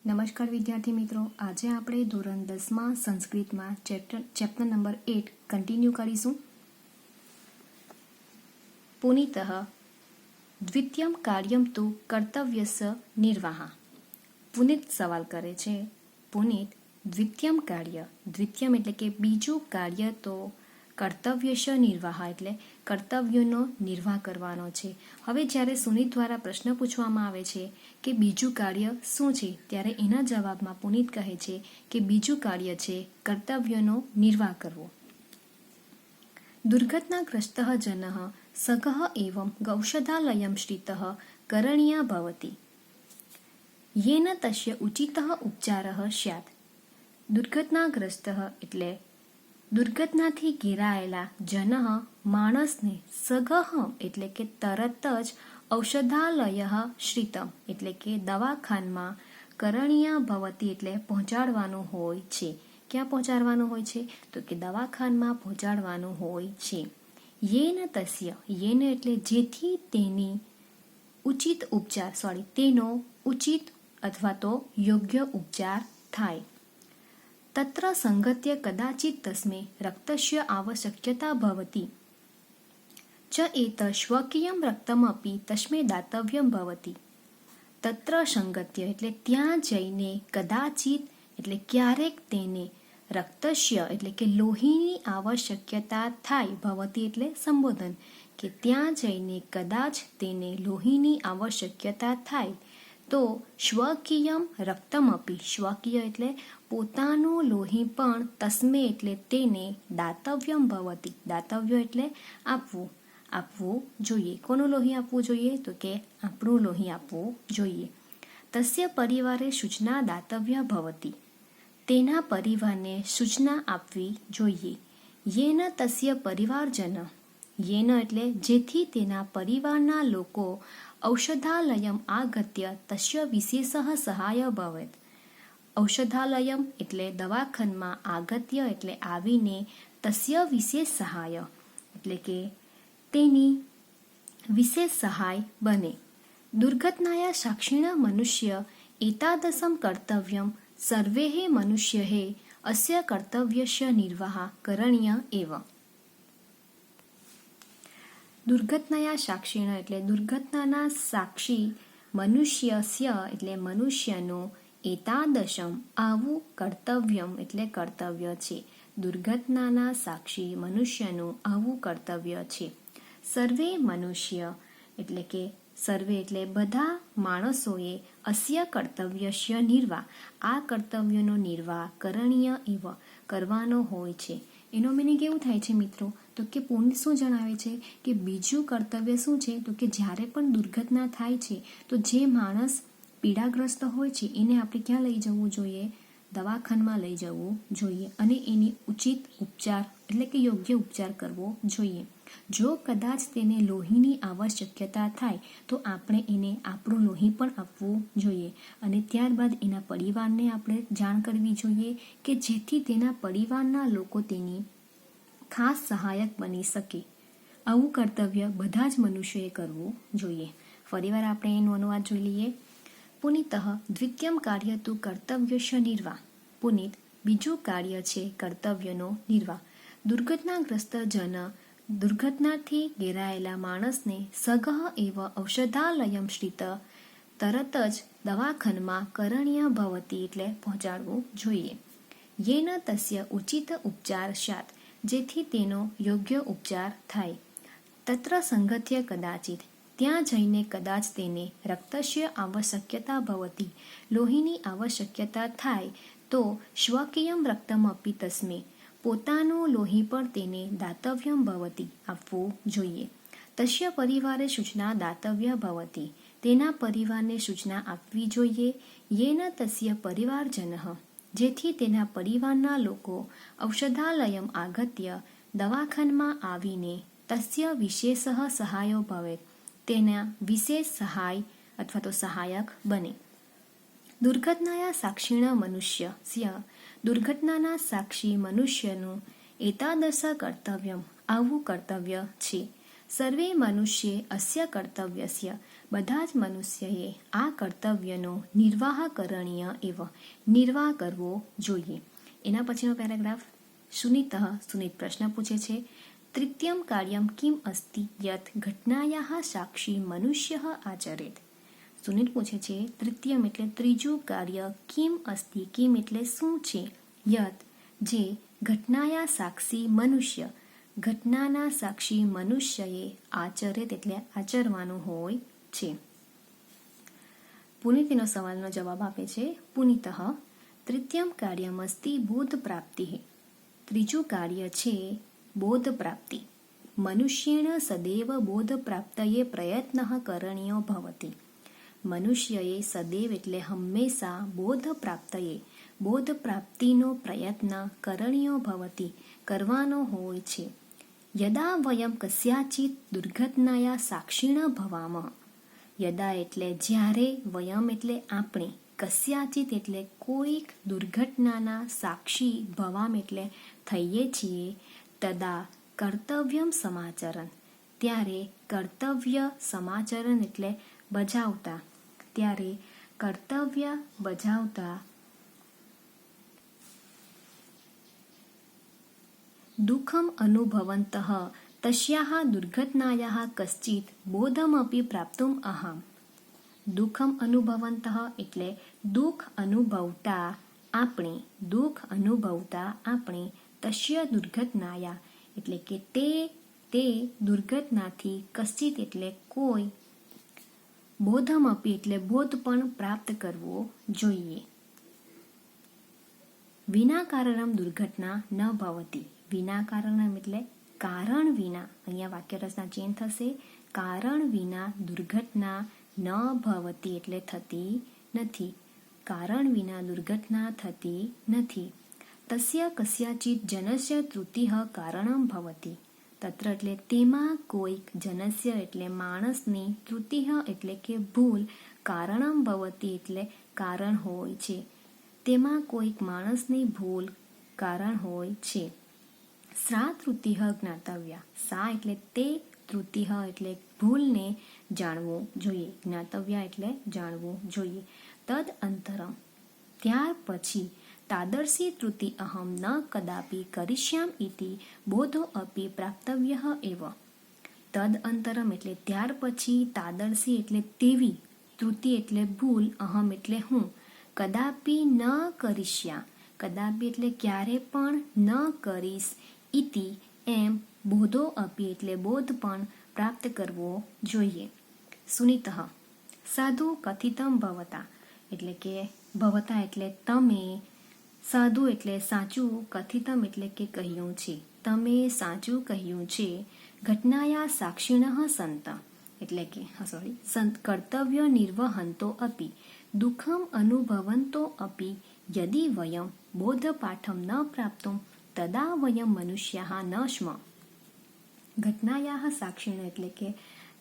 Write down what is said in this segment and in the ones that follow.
નમસ્કાર વિદ્યાર્થી મિત્રો, આજે આપણે ધોરણ 10માં સંસ્કૃતમાં ચેપ્ટર નંબર 8 કન્ટિન્યુ કરીશું. પુનિતઃ દ્વિતીયમ કાર્યમ તુ કર્તવ્યસ્ય નિર્વાહ. પુનિત સવાલ કરે છે, પુનિત દ્વિતીયમ કાર્ય, દ્વિતીયમ એટલે કે બીજું કાર્ય તો કર્તવ્યસ્ય નિર્વાહ એટલે કર્તવ્યોનો નિર્વાહ કરવાનો છે. હવે જ્યારે સુનિત દ્વારા પ્રશ્ન પૂછવામાં આવે છે કે બીજું કાર્ય શું છે, ત્યારે એના જવાબમાં પુનિત કહે છે કે બીજું કાર્ય છે કર્તવ્યનો નિર્વાહ કરવો. દુર્ઘટનાગ્રસ્તઃ જનઃ સગઃ એવં ગૌષધાલયં શ્રિતઃ કરણીયા ભવતિ યેન તસ્ય ઉચિતઃ ઉપચારઃ સ્યાત. દુર્ઘટનાગ્રસ્ત એટલે દુર્ઘટનાથી ઘેરાયેલા જનઃ માણસને સગઃ એટલે કે તરત જ ઔષધાલય શ્રિતમ એટલે કે દવાખાનમાં કરણીયા ભવતી એટલે પહોંચાડવાનું હોય છે. ક્યાં પહોંચાડવાનું હોય છે? તો કે દવાખાનમાં પહોંચાડવાનું હોય છે. યેન તસ્ય, યેન એટલે જેથી તેની ઉચિત ઉપચાર તેનો ઉચિત અથવા તો યોગ્ય ઉપચાર થાય. તત્ર સંગત્ય કદાચિત તસ્મે રક્તસ્ય આવશ્યકતા ભવતી ચ એત સ્વકીયમ રક્તમપી તસ્મે દાતવ્યમ ભવતી. તત્ર સંગત્ય એટલે ત્યાં જઈને કદાચિત એટલે ક્યારેક તેને રક્તસ્ય એટલે કે લોહીની આવશ્યકતા થાય. ભવતી એટલે સંબોધન, કે ત્યાં જઈને કદાચ તેને લોહીની આવશ્યકતા થાય તો સ્વકીયમ રક્તમપી, સ્વકીય એટલે પોતાનું લોહી પણ તસ્મે એટલે તેને દાતવ્યમ ભવતી, દાતવ્ય એટલે આપવું, આપવું જોઈએ. કોનું લોહી આપવું જોઈએ? તો કે આપણું લોહી આપવું જોઈએ. તસ્ય પરિવારે સૂચના દાતવ્ય ભવતી, તેના પરિવારને સૂચના આપવી જોઈએ. યેન તસ્ય પરિવારજન, યેન એટલે જેથી તેના પરિવારના લોકો ઔષધાલયમ આગત્ય તસ્ય વિશેષઃ સહાય ભવેત. ઔષધાલયમ એટલે દવાખાનમાં, આગત્ય એટલે આવીને, તસ્ય વિશેષ સહાય એટલે કે તેની વિશેષ સહાય બને. દુર્ઘટનાયા સાક્ષીણ મનુષ્ય એતાદસમ કર્તવ્યમ સર્વેઃ મનુષ્યઃ અસ્ય કર્તવ્યસ્ય નિર્વાહ કરણીય એવ. દુર્ઘટનાયા સાક્ષીણ એટલે દુર્ઘટનાના સાક્ષી મનુષ્યસ્ય એટલે મનુષ્યનો એતાદશમ આવું કર્તવ્યમ એટલે કર્તવ્ય છે. દુર્ઘટનાના સાક્ષી મનુષ્યનું આવું કર્તવ્ય છે. સર્વે મનુષ્ય એટલે કે સર્વે એટલે બધા માણસોએ અસ્ય કર્તવ્યસ્ય નિર્વાહ આ કર્તવ્યનો નિર્વાહ કરણીય એવ કરવાનો હોય છે. એનો મિનિંગ એવું થાય છે મિત્રો, તો કે પુનિત શું જણાવે છે કે બીજું કર્તવ્ય શું છે? તો કે જ્યારે પણ દુર્ઘટના થાય છે તો જે માણસ પીડાગ્રસ્ત હોય છે એને આપણે ક્યાં લઈ જવું જોઈએ? દવાખાનામાં લઈ જવું જોઈએ અને એની ઉચિત ઉપચાર એટલે કે યોગ્ય ઉપચાર કરવો જોઈએ. જો કદાચ તેને લોહીની આવશ્યકતા થાય તો આપણે એને આપણું લોહી પણ આપવું જોઈએ અને ત્યારબાદ એના પરિવારને આપણે જાણ કરવી જોઈએ કે જેથી તેના પરિવારના લોકો તેની ખાસ સહાયક બની શકે. આવું કર્તવ્ય બધા જ મનુષ્યોએ કરવું જોઈએ. ફરીવાર આપણે એનો અનુવાદ જોઈ લઈએ. પુનિતઃ દ્વિતીયમ કાર્ય તુ કર્તવ્યસ્ય નિર્વાહ. પુનિત બીજું કાર્ય છે કર્તવ્યનો નિર્વાહ. દુર્ઘટનાગ્રસ્ત જન દુર્ઘટનાથી ઘેરાયેલા માણસને સગઃ એવ ઔષધાલયમ શ્રિત તરત જ દવાખાનામાં કરણીય ભવતી એટલે પહોંચાડવું જોઈએ. યેન તસ્ય ઉચિત ઉપચાર સ્યાત જેથી તેનો યોગ્ય ઉપચાર થાય. તત્ર સંગત્ય કદાચિત ત્યાં જઈને કદાચ તેને રક્તસ્ય આવશ્યકતા ભવતી લોહીની આવશ્યકતા થાય તો સ્વકીયમ રક્તમપી તસ્મે પોતાનું લોહી પણ તેને દાતવ્યમ ભવતી આપવું જોઈએ. તસ્ય પરિવારે સૂચના દાતવ્ય ભવતી તેના પરિવારને સૂચના આપવી જોઈએ. યેન તસ્ય પરિવારજનઃ જેથી તેના પરિવારના લોકો ઔષધાલયમ આગત્ય દવાખાનામાં આવીને તસ્ય વિશેષ સહાયો ભવેત તેના વિશેષ સહાય અથવા તો સહાયક બને. દુર્ઘટનાયા સાક્ષીણ મનુષ્ય દુર્ઘટનાના સાક્ષી મનુષ્યનું એતાદશ કર્તવ્યમ આવું કર્તવ્ય છે. સર્વે મનુષ્યે અસ્ય કર્તવ્યસ્ય બધા જ મનુષ્યએ આ કર્તવ્યનો નિર્વાહ કરણીય એવ નિર્વાહ કરવો જોઈએ. એના પછીનો પેરેગ્રાફ. સુનિત પ્રશ્ન પૂછે છે, તૃતીયમ કાર્યમ કિમ અસ્તિ યત ઘટનાયાઃ સાક્ષી મનુષ્યઃ આચરેત. સુનિત પૂછે છે, તૃતીયમ એટલે ત્રીજું કાર્ય, કિમ અસ્તિ કિમ એટલે શું છે, યત જે ઘટનાયા સાક્ષી મનુષ્ય ઘટનાના સાક્ષી મનુષ્યએ આચરેત એટલે આચરવાનું હોય છે. પુનિતનો સવાલનો જવાબ આપે છે, પુનિતઃ તૃતીયમ કાર્યમસ્તિ બોધ પ્રાપ્તિ. ત્રીજું કાર્ય છે બોધ પ્રાપ્તિ. મનુષ્યેણ સદૈવ બોધ પ્રાપ્તયે પ્રયત્ન કરણીયો ભવતિ. મનુષ્યએ સદૈવ એટલે હંમેશા બોધ પ્રાપ્તિનો પ્રયત્ન કરણીયો ભવતિ કરવાનો હોય છે. યદા વયમ કસ્યાચિત દુર્ઘટનાયા સાક્ષીણ ભવામઃ. યદા એટલે જ્યારે, વયમ એટલે આપણે, કસ્યાચિત એટલે કોઈક દુર્ઘટનાના સાક્ષી ભવામ એટલે થઈએ છીએ, તદા કર્તવ્યમ સમાચરણ ત્યારે કર્તવ્ય સમાચરણ એટલે બજાવતા ત્યારે કર્તવ્ય બજાવતા દુઃખમ અનુભવંતઃ તસ્યાઃ દુર્ઘટનાયાઃ કશ્ચિત બોધમપી પ્રાપ્તુમ અહમ. દુઃખમ અનુભવંતઃ એટલે દુઃખ અનુભવતા આપણે તસ્ય દુર્ઘટનાયા એટલે કે તે દુર્ઘટનાથી કશ્ચિત એટલે કોઈ બોધમપી એટલે બોધ પણ પ્રાપ્ત કરવો જોઈએ. વિના કારણમ દુર્ઘટના ન ભવતી. વિના કારણમ એટલે કારણ વિના, અહીંયા વાક્ય રચના ચેન્જ થશે, કારણ વિના દુર્ઘટના ન ભવતી એટલે થતી નથી. કારણ વિના દુર્ઘટના થતી નથી. તસ્ય કસ્યાચિત જનસ્ય ત્રુટિઃ કારણમ ભવતી. તત્ર એટલે તેમાં કોઈક જનસ્ય એટલે માણસની ત્રુટિઃ એટલે કે ભૂલ કારણમ ભવતી એટલે કારણ હોય છે. તેમાં કોઈક માણસની ભૂલ કારણ હોય છે. સા ત્રુટિઃ જ્ઞાતવ્યા. સા એટલે તે, ત્રુટિઃ એટલે ભૂલને જાણવું જોઈએ. જ્ઞાતવ્યા એટલે જાણવું જોઈએ. તદ અંતરમ ત્યાર પછી તાદર્શી ત્રુટિ અહમ ન કદાપી કરિષ્યામ ઇતિ બોધો અપી પ્રાપ્તવ્ય એવ. તદ અંતરમ એટલે ત્યાર પછી, તાદર્શી એટલે તેવી, ત્રુટિ એટલે ભૂલ, અહમ એટલે હું, કદાપી ન કરિષ્યા કદાપી એટલે ક્યારે પણ, ન કરીશ, ઇતિ એમ, બોધો અપી એટલે બોધ પણ પ્રાપ્ત કરવો જોઈએ. સુનિતઃ સાધુ કથિતમ ભવતા એટલે કે ભવતા એટલે તમે, સાધુ એટલે સાચું, કથિતમ એટલે કે કહ્યું છે, તમે સાચું કહ્યું છે. ઘટનાયા સાક્ષિણઃ સંત એટલે કે કર્તવ્ય નિર્વહંતો અપી દુઃખમ અનુભવંતો અપી યદિ વયમ બોધપાઠમ ન પ્રાપ્તું તદા વયમ મનુષ્યાઃ ન સ્મ. ઘટનાયાઃ સાક્ષિણ એટલે કે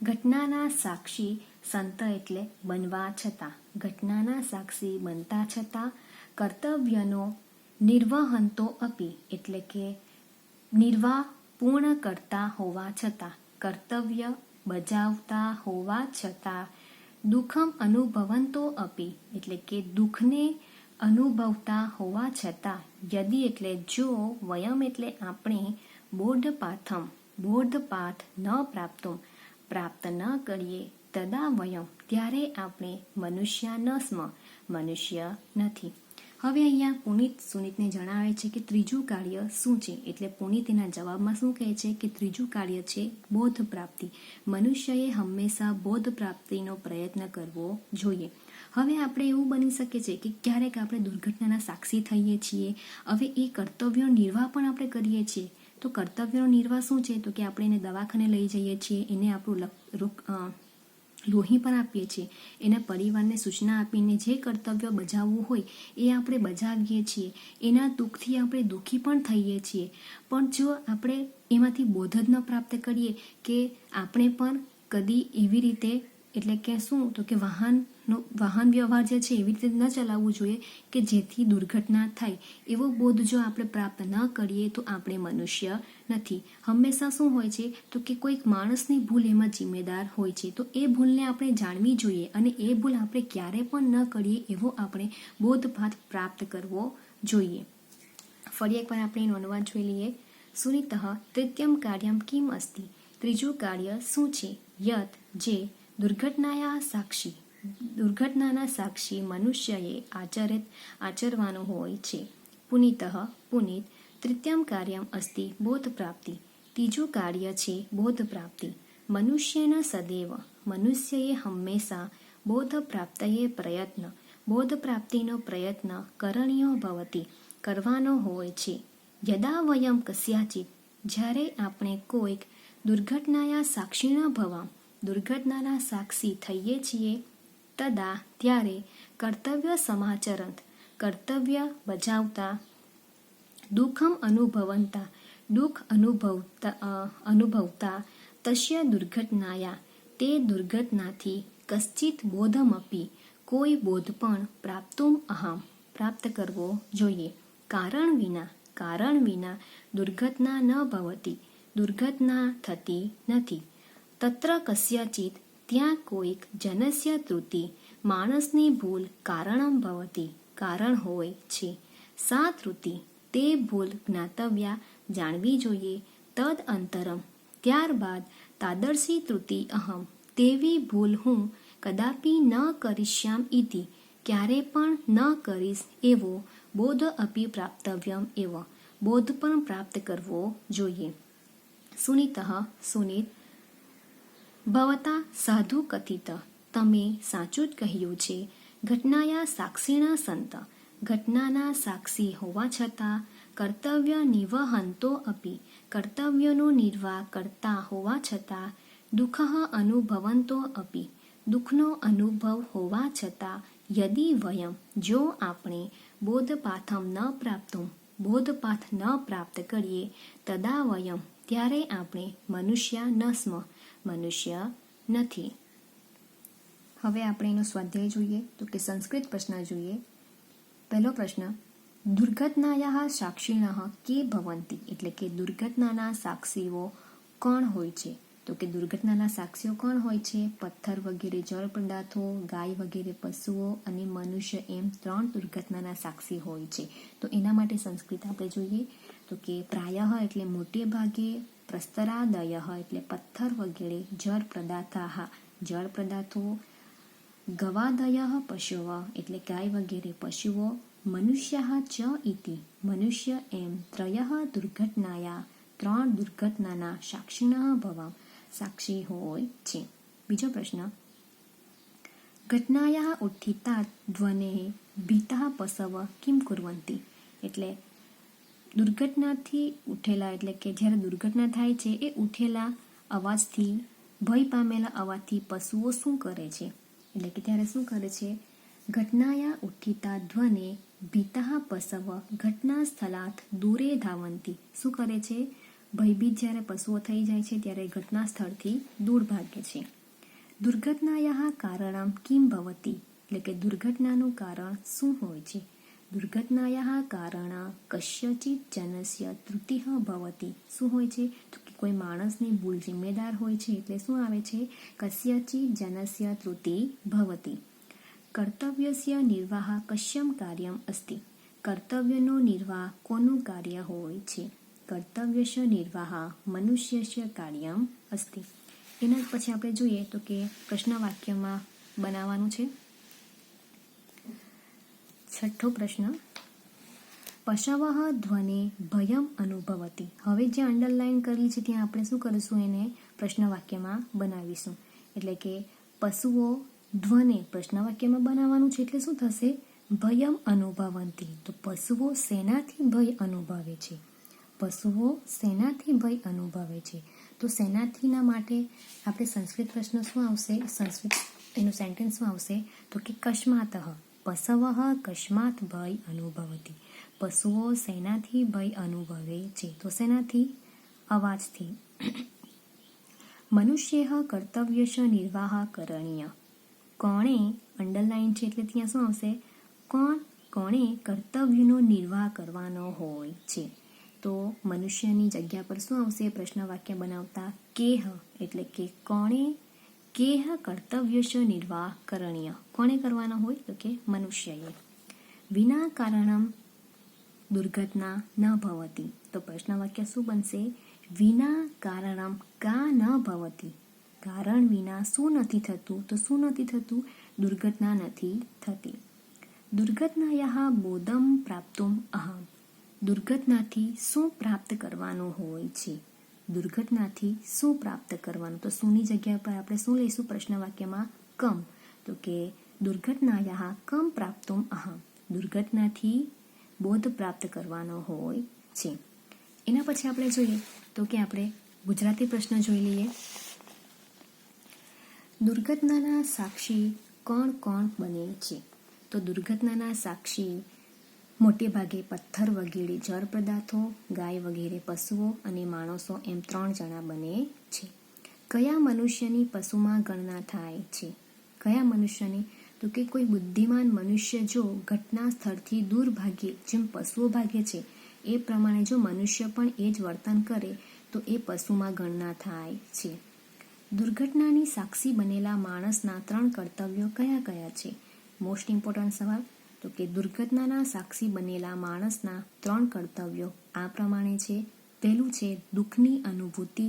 ઘટનાના સાક્ષી, સંત એટલે બનવા છતાં, ઘટનાના સાક્ષી બનતા છતાં, કર્તવ્યનો નિર્વહંતો અપી એટલે કે નિર્વાહ પૂર્ણ કરતા હોવા છતાં, કર્તવ્ય બજાવતા હોવા છતાં, દુઃખમ અનુભવંતો અપી એટલે કે દુઃખને અનુભવતા હોવા છતાં, યદિ એટલે જો, વયમ એટલે આપણે, બોધપાઠ ન પ્રાપ્ત ન કરીએ, તદા વયમ ત્યારે આપણે મનુષ્ય ન સ્મ મનુષ્ય નથી. હવે અહીંયા પુનિત સુનિતને જણાવે છે કે ત્રીજું કાર્ય શું છે. એટલે પુનિત એના જવાબમાં શું કહે છે કે ત્રીજું કાર્ય છે બોધ પ્રાપ્તિ. મનુષ્યએ હંમેશા બોધ પ્રાપ્તિનો પ્રયત્ન કરવો જોઈએ. હવે આપણે એવું બની શકે છે કે ક્યારેક આપણે દુર્ઘટનાના સાક્ષી થઈએ છીએ. હવે એ કર્તવ્યનો નિર્વાહ પણ આપણે કરીએ છીએ. તો કર્તવ્યનો નિર્વાહ શું છે? તો કે આપણે એને દવાખાને લઈ જઈએ છીએ, એને આપણું લોહી પણ આપીએ છીએ, એના પરિવારને સૂચના આપીને જે કર્તવ્ય બજાવવું હોય એ આપણે બજાવીએ છીએ. એના દુઃખથી આપણે દુઃખી પણ થઈએ છીએ. પણ જો આપણે એમાંથી બોધ જ ન પ્રાપ્ત કરીએ કે આપણે પણ કદી એવી રીતે એટલે કે શું તો કે વાહન વાહન વ્યવહાર જે છે એવી રીતે ન ચલાવવું જોઈએ કે જેથી દુર્ઘટના થાય. એવો બોધ જો આપણે પ્રાપ્ત ન કરીએ તો આપણે મનુષ્ય નથી. હંમેશા શું હોય છે તો કે કોઈક માણસની ભૂલ એમાં જિમ્મેદાર હોય છે. તો એ ભૂલને આપણે જાણવી જોઈએ અને એ ભૂલ આપણે ક્યારે પણ ન કરીએ એવો આપણે બોધપાઠ પ્રાપ્ત કરવો જોઈએ. ફરી એકવાર આપણે એનો અનુવાદ જોઈ લઈએ. સુનિતઃ તૃતીયમ કાર્યમ કિમ અસ્તિ. ત્રીજું કાર્ય શું છે? યત જે દુર્ઘટનાના સાક્ષી મનુષ્યએ આચરવાનો હોય છે. પુનિતઃ પુનિત તૃતીયમ કાર્યમ અસ્તિ બોધ પ્રાપ્તિ. ત્રીજું કાર્ય છે બોધ પ્રાપ્તિ. મનુષ્યના સદૈવ મનુષ્યએ હંમેશા બોધ પ્રાપ્તિનો પ્રયત્ન કરણીયો ભવતિ કરવાનો હોય છે. યદા વયમ કસ્યાચિત જ્યારે આપણે કોઈક દુર્ઘટનાયા સાક્ષી ન ભવામ દુર્ઘટનાના સાક્ષી થઈએ છીએ તદા ત્યારે કર્તવ્ય સમાચરંત કર્તવ્ય બજાવતા દુઃખ અનુભવતા તસ્ય દુર્ઘટનાયા તે દુર્ઘટનાથી કશ્ચિત બોધમપી કોઈ બોધ પણ પ્રાપ્ત કરવો જોઈએ. કારણ વિના દુર્ઘટના ન ભવતી દુર્ઘટના થતી નથી. તત્ર કસ્યાચિત ત્યાં કોઈક જનસ્ય ત્રુટિ માણસની ભૂલ કારણમ ભવતી કારણ હોય છે. સા ત્રુટિ તે ભૂલ જ્ઞાતવ્યા જાણવી જોઈએ. તદ અંતરમ ત્યારબાદ તાદર્શી ત્રુટિ અહમ તેવી ભૂલ હું કદાપી ન કરીશ્યામ ઇતિ ક્યારે પણ ન કરીશ એવો બોધ અપી પ્રાપ્તવ્યમ એવો બોધ પણ પ્રાપ્ત કરવો જોઈએ. સુનિતઃ સુનિત ભવતા સાધુ કથિત તમે સાચું જ કહ્યું છે. ઘટનાયા સાક્ષીણા સંત ઘટનાના સાક્ષી હોવા છતાં કર્તવ્ય નિવહંતો અપી કર્તવ્યનો નિર્વાહ કરતા હોવા છતાં દુઃખ અનુભવંતો અપી દુઃખનો અનુભવ હોવા છતાં યદિ વયમ જો આપણે બોધપાઠ ન પ્રાપ્ત કરીએ તદા વયમ ત્યારે આપણે મનુષ્ય નથી. હવે આપણે એનો સ્વાધ્યાય જોઈએ તો કે સંસ્કૃત પ્રશ્ન જોઈએ. પહેલો પ્રશ્ન દુર્ઘટનાયા સાક્ષિણઃ કે ભવંતિ એટલે કે દુર્ઘટનાના સાક્ષીઓ કોણ હોય છે? તો કે દુર્ઘટનાના સાક્ષીઓ કોણ હોય છે? પથ્થર વગેરે જળ પદાર્થો, ગાય વગેરે પશુઓ અને મનુષ્ય એમ 3 દુર્ઘટનાના સાક્ષી હોય છે. તો એના માટે સંસ્કૃત આપણે જોઈએ તો કે પ્રાયઃ એટલે મોટે ભાગે, પ્રસ્તરાદય એટલે પથ્થર વગેરે, જળ પદાર્થો, ગવાદય પશુવ એટલે ગાય વગેરે પશુઓ, મનુષ્યઃ ચ ઇતિ મનુષ્ય એમ 3 દુર્ઘટનાયા 3 દુર્ઘટનાના સાક્ષિણઃ ભવામ સાક્ષી હોય છે. બીજો પ્રશ્ન ઘટનાયા ઉત્થિતાત ધ્વનેઃ ભીતાઃ પશવ કિમ કુર્વન્તિ એટલે દુર્ઘટનાથી ઉઠેલા એટલે કે જ્યારે દુર્ઘટના થાય છે એ ઉઠેલા અવાજથી ભય પામેલા અવાજથી પશુઓ શું કરે છે? એટલે કે ત્યારે શું કરે છે? ઘટનાયા ઉત્થિતા ધ્વને ભીતાઃ પશવ ઘટના સ્થળાત દૂરે ધાવંતી શું કરે છે? ભયભીત જ્યારે પશુઓ થઈ જાય છે ત્યારે ઘટના સ્થળથી દૂર ભાગે છે. દુર્ઘટનાયા કારણમ કિમ ભવતી એટલે કે દુર્ઘટનાનું કારણ શું હોય છે? દુર્ઘટનાયા કારણ કસ્યચિત જનસ્ય ત્રુટિઃ ભવતી શું હોય છે? તો કે કોઈ માણસની ભૂલ જિમ્મેદાર હોય છે એટલે શું આવે છે? કસ્યચિત જનસ્ય ત્રુટિ ભવતી. કર્તવ્યસ્ય નિર્વાહ કસ્યમ કાર્યમ અસ્તિ કર્તવ્યનો નિર્વાહ કોનું કાર્ય હોય છે? કર્તવ્યસ્ય નિર્વાહ મનુષ્યસ્ય કાર્યમ અસ્તિ. એના પછી આપણે જોઈએ તો કે પ્રશ્ન વાક્યમાં બનાવવાનું છે. છઠ્ઠો પ્રશ્ન પશવઃ ધ્વને ભયમ અનુભવતી. હવે જે અંડરલાઈન કરેલી છે ત્યાં આપણે શું કરીશું? એને પ્રશ્ન વાક્યમાં બનાવીશું. એટલે કે પશુઓ ધ્વને પ્રશ્ન વાક્યમાં બનાવવાનું છે એટલે શું થશે? ભયમ અનુભવંતી. તો પશુઓ શેનાથી ભય અનુભવે છે? પશુઓ શેનાથી ભય અનુભવે છે? તો શેનાથીના માટે આપણે સંસ્કૃત પ્રશ્ન શું આવશે? સંસ્કૃત એનું સેન્ટેન્સ શું આવશે? તો કે કસ્માતઃ પશવઃ કસ્માત ભય અનુભવતી. પશુઓ શેનાથી ભય અનુભવે છે? તો શેનાથી? અવાજથી. મનુષ્યઃ કર્તવ્યસ્ય નિર્વાહ કરણીય કોણે અંડરલાઈન છે એટલે ત્યાં શું આવશે? કોણે કર્તવ્યનો નિર્વાહ કરવાનો હોય છે. તો મનુષ્યની જગ્યા પર શું આવશે? પ્રશ્ન વાક્ય બનાવતા કેહ એટલે કે કોણે કેહ કર્તવ્યશ નિર્વાહ કરણીય, કોણે કરવાનો હોય? તો કે મનુષ્યએ. વિના કારણમ દુર્ઘટના ન ભવતી. તો પ્રશ્ન વાક્ય શું બનશે? વિના કારણમ કા ન ભવતી, કારણ વિના શું નથી થતું? તો શું નથી થતું? દુર્ઘટના નથી થતી. દુર્ઘટનાયાઃ બોધમ પ્રાપ્તુમ અહમ. દુર્ઘટનાથી શું પ્રાપ્ત કરવાનું હોય છે? દુર્ઘટનાથી શું પ્રાપ્ત કરવાનું? તો શુંની જગ્યા પર આપણે શું લઈશું પ્રશ્ન વાક્યમાં? કમ. તો કે દુર્ઘટનાયાઃ કમ પ્રાપ્તુમ અહમ. દુર્ઘટનાથી બોધ પ્રાપ્ત કરવાનો હોય છે. એના પછી આપણે જોઈએ તો કે આપણે ગુજરાતી પ્રશ્ન જોઈ લઈએ. દુર્ઘટનાના સાક્ષી કોણ કોણ બને છે? તો દુર્ઘટનાના સાક્ષી મોટે ભાગે પથ્થર વગેરે જળ પદાર્થો, ગાય વગેરે પશુઓ અને માણસો એમ 3 જણા બને છે. કયા મનુષ્યની પશુમાં ગણના થાય છે? કયા મનુષ્યની? તો કે કોઈ બુદ્ધિમાન મનુષ્ય જો ઘટના સ્થળથી દૂર ભાગે, જેમ પશુઓ ભાગે છે એ પ્રમાણે જો મનુષ્ય પણ એ જ વર્તન કરે તો એ પશુમાં ગણના થાય છે. દુર્ઘટનાની સાક્ષી બનેલા માણસના 3 કર્તવ્યો કયા કયા છે? મોસ્ટ ઇમ્પોર્ટન્ટ સવાલ. તો કે દુર્ઘટનાના સાક્ષી બનેલા માણસના 3 કર્તવ્યો આ પ્રમાણે છે. પહેલું છે દુઃખની અનુભૂતિ,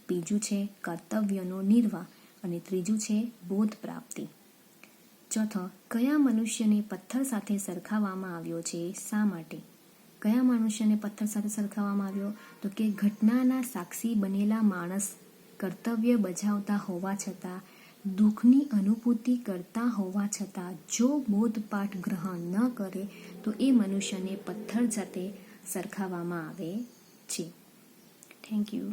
બીજું છે કર્તવ્યનો નિર્વાહ અને ત્રીજું છે બોધ પ્રાપ્તિ. ચોથો, કયા મનુષ્યને પથ્થર સાથે સરખાવવામાં આવ્યો છે? શા માટે? કયા મનુષ્યને પથ્થર સાથે સરખાવવામાં આવ્યો? તો કે ઘટનાના સાક્ષી બનેલા માણસ કર્તવ્ય બજાવતા હોવા છતાં, દુઃખની અનુભૂતિ કરતા હોવા છતાં જો બોધપાઠ ગ્રહણ ન કરે તો એ મનુષ્યને પથ્થર સાથે સરખાવવામાં આવે છે. Thank you.